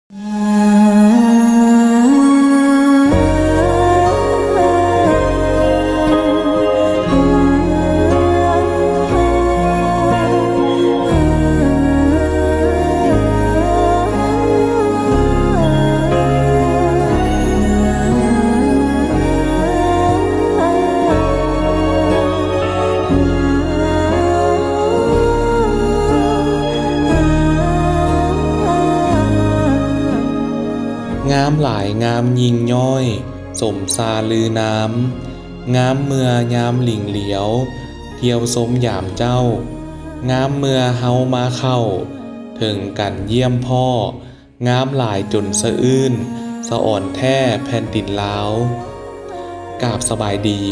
งามหลายงามยิงย่อยสมซาลือน้ำงามเมื่อยามหลิงเหลียวเที่ยวสมยามเจ้างามเมื่อเฮามาเข้าถึงกันเยี่ยมพ่องามหลายจนสะอื้นสะอ่อนแท้แผ่นดินลาวกราบสบายดี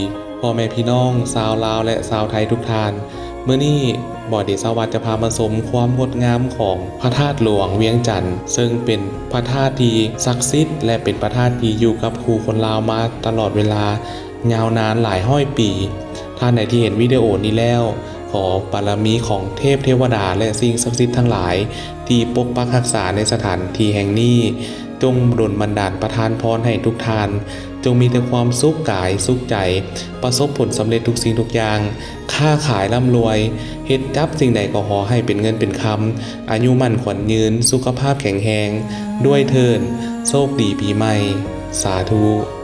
พ่อแม่พี่น้องชาวลาวและชาวไทยทุกท่านเมื่อนี้บ่อเดชสวัสดิ์จะพามาชมความงดงามของพระธาตุหลวงเวียงจันทร์ซึ่งเป็นพระธาตุที่ศักดิ์สิทธิ์และเป็นพระธาตุที่อยู่กับครูคนลาวมาตลอดเวลายาวนานหลายร้อยปีท่านไหนที่เห็นวิดีโอนี้แล้วขอบารมีของเทพเทวดาและสิ่งศักดิ์สิทธิ์ทั้งหลายที่ปกปักรักษาในสถานที่แห่งนี้จงดลบันดาลประทานพรให้ทุกท่านจงมีแต่ความสุขกายสุขใจประสบผลสำเร็จทุกสิ่งทุกอย่างค้าขายร่ำรวยเฮ็ดจับสิ่งใดก็ขอให้เป็นเงินเป็นคำอายุมั่นขวัญยืนสุขภาพแข็งแรงด้วยเถิดโชคดีปีใหม่สาธุ